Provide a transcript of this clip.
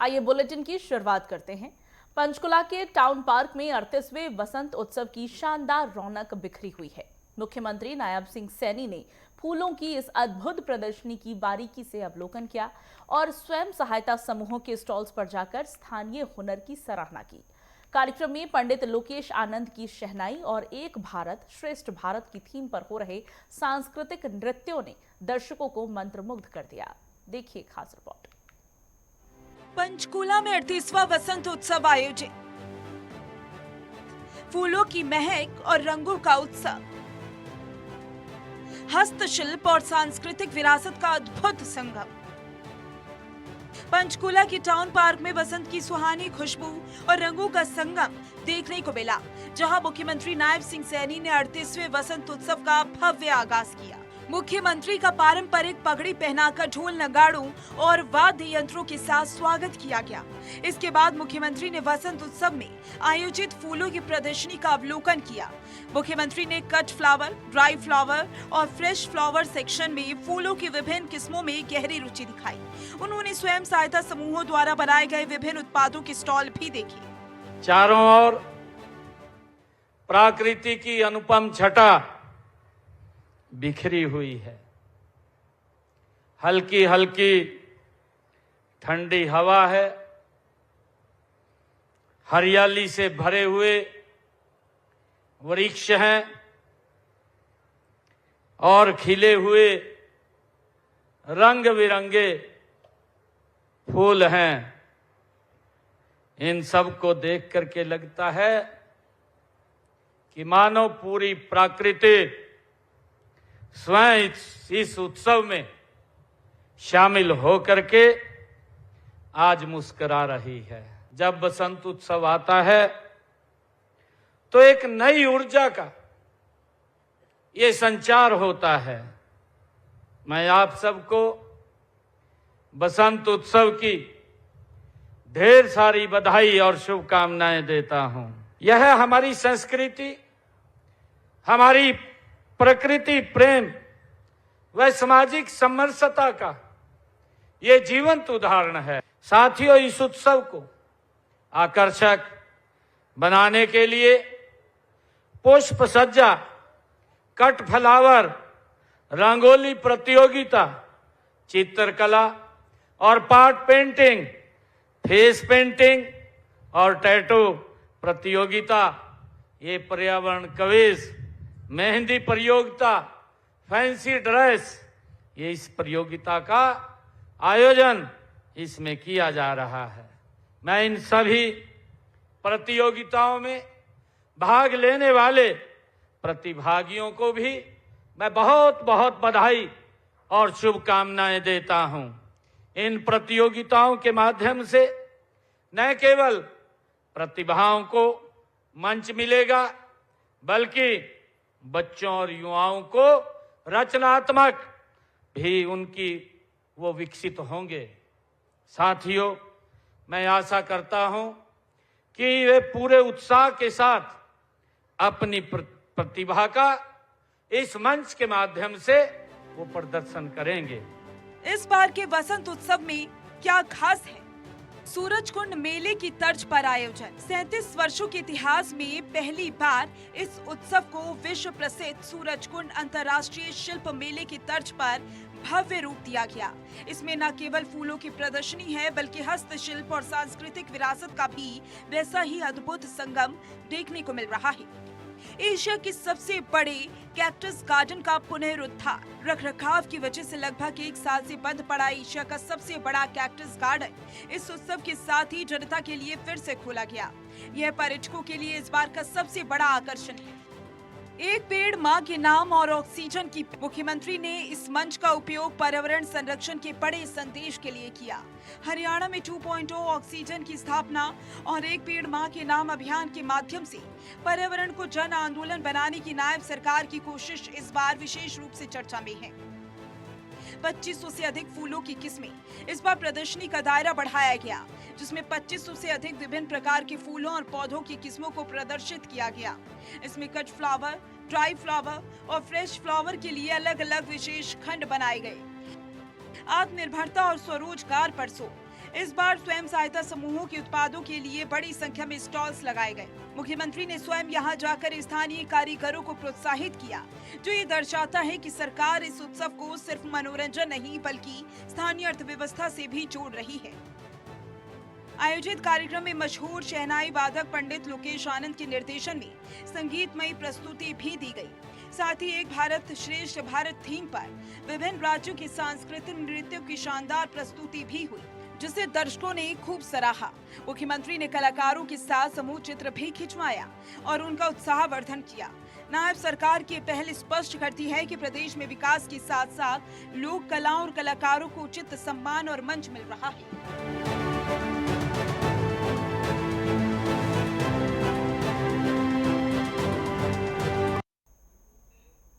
आइए बुलेटिन की शुरुआत करते हैं। पंचकुला के टाउन पार्क में 38वें वसंत उत्सव की शानदार रौनक बिखरी हुई है। मुख्यमंत्री नायब सिंह सैनी ने फूलों की इस अद्भुत प्रदर्शनी की बारीकी से अवलोकन किया और स्वयं सहायता समूहों के स्टॉल्स पर जाकर स्थानीय हुनर की सराहना की। कार्यक्रम में पंडित लोकेश आनंद की शहनाई और एक भारत श्रेष्ठ भारत की थीम पर हो रहे सांस्कृतिक नृत्यों ने दर्शकों को मंत्रमुग्ध कर दिया। देखिए खास रिपोर्ट। पंचकूला में 38वां वसंत उत्सव आयोजित, फूलों की महक और रंगों का उत्सव, हस्तशिल्प और सांस्कृतिक विरासत का अद्भुत संगम। पंचकूला के टाउन पार्क में वसंत की सुहानी खुशबू और रंगों का संगम देखने को मिला, जहां मुख्यमंत्री नायब सिंह सैनी ने 38वें वसंत उत्सव का भव्य आगाज किया। मुख्यमंत्री का पारंपरिक पगड़ी पहनाकर ढोल नगाड़ों और वाद्य यंत्रों के साथ स्वागत किया गया। इसके बाद मुख्यमंत्री ने वसंत उत्सव में आयोजित फूलों की प्रदर्शनी का अवलोकन किया। मुख्यमंत्री ने कट फ्लावर, ड्राई फ्लावर और फ्रेश फ्लावर सेक्शन में फूलों की विभिन्न किस्मों में गहरी रुचि दिखाई। उन्होंने स्वयं सहायता समूहों द्वारा बनाए गए विभिन्न उत्पादों के स्टॉल भी देखे। चारों ओर प्रकृति की अनुपम छटा बिखरी हुई है। हल्की हल्की ठंडी हवा है। हरियाली से भरे हुए वृक्ष हैं और खिले हुए रंग बिरंगे फूल हैं। इन सब को देख करके लगता है कि मानो पूरी प्रकृति स्वयं इस उत्सव में शामिल होकर के आज मुस्कुरा रही है। जब बसंत उत्सव आता है तो एक नई ऊर्जा का ये संचार होता है। मैं आप सबको बसंत उत्सव की ढेर सारी बधाई और शुभकामनाएं देता हूं। यह हमारी संस्कृति, हमारी प्रकृति प्रेम व सामाजिक समरसता का ये जीवंत उदाहरण है। साथियों, इस उत्सव को आकर्षक बनाने के लिए पुष्प सज्जा, कट फ्लावर, रंगोली प्रतियोगिता, चित्रकला और पाट पेंटिंग, फेस पेंटिंग और टैटू प्रतियोगिता, ये पर्यावरण क्विज, मेहंदी प्रतियोगिता, फैंसी ड्रेस, ये इस प्रतियोगिता का आयोजन इसमें किया जा रहा है। मैं इन सभी प्रतियोगिताओं में भाग लेने वाले प्रतिभागियों को भी मैं बहुत बहुत बधाई और शुभकामनाएं देता हूं। इन प्रतियोगिताओं के माध्यम से न केवल प्रतिभाओं को मंच मिलेगा, बल्कि बच्चों और युवाओं को रचनात्मक भी उनकी वो विकसित होंगे। साथियों, मैं आशा करता हूं कि वे पूरे उत्साह के साथ अपनी प्रतिभा का इस मंच के माध्यम से वो प्रदर्शन करेंगे। इस बार के वसंत उत्सव में क्या खास है? सूरजकुंड मेले की तर्ज पर आयोजन। 37 वर्षों के इतिहास में पहली बार इस उत्सव को विश्व प्रसिद्ध सूरजकुंड अंतर्राष्ट्रीय शिल्प मेले की तर्ज पर भव्य रूप दिया गया। इसमें न केवल फूलों की प्रदर्शनी है, बल्कि हस्तशिल्प और सांस्कृतिक विरासत का भी वैसा ही अद्भुत संगम देखने को मिल रहा है। एशिया के सबसे बड़े कैक्टस गार्डन का पुनरुद्धार। रखरखाव की वजह से लगभग 1 साल से बंद पड़ा एशिया का सबसे बड़ा कैक्टस गार्डन इस उत्सव के साथ ही जनता के लिए फिर से खोला गया। यह पर्यटकों के लिए इस बार का सबसे बड़ा आकर्षण है। एक पेड़ मां के नाम और ऑक्सीजन की। मुख्यमंत्री ने इस मंच का उपयोग पर्यावरण संरक्षण के बड़े संदेश के लिए किया। हरियाणा में 2.0 ऑक्सीजन की स्थापना और एक पेड़ मां के नाम अभियान के माध्यम से पर्यावरण को जन आंदोलन बनाने की नायब सरकार की कोशिश इस बार विशेष रूप से चर्चा में है। 2500 से अधिक फूलों की किस्में। इस बार प्रदर्शनी का दायरा बढ़ाया गया, जिसमें 2500 से अधिक विभिन्न प्रकार के फूलों और पौधों की किस्मों को प्रदर्शित किया गया। इसमें कट फ्लावर, ड्राई फ्लावर और फ्रेश फ्लावर के लिए अलग अलग विशेष खंड बनाए गए। आत्मनिर्भरता और स्वरोजगार पर जोर। इस बार स्वयं सहायता समूहों के उत्पादों के लिए बड़ी संख्या में स्टॉल्स लगाए गए। मुख्यमंत्री ने स्वयं यहां जाकर स्थानीय कारीगरों को प्रोत्साहित किया, जो ये दर्शाता है कि सरकार इस उत्सव को सिर्फ मनोरंजन नहीं बल्कि स्थानीय अर्थव्यवस्था से भी जोड़ रही है। आयोजित कार्यक्रम में मशहूर शहनाई वादक पंडित लोकेश आनंद के निर्देशन में संगीतमयी प्रस्तुति भी दी गई। साथ ही एक भारत श्रेष्ठ भारत थीम पर विभिन्न राज्यों के सांस्कृतिक नृत्यों की शानदार प्रस्तुति भी हुई, जिसे दर्शकों ने खूब सराहा। मुख्यमंत्री ने कलाकारों के साथ समूह चित्र भी खिंचवाया और उनका उत्साहवर्धन किया। नायब सरकार की पहल स्पष्ट करती है कि प्रदेश में विकास के साथ साथ लोक कलाओं और कलाकारों को उचित सम्मान और मंच मिल रहा है।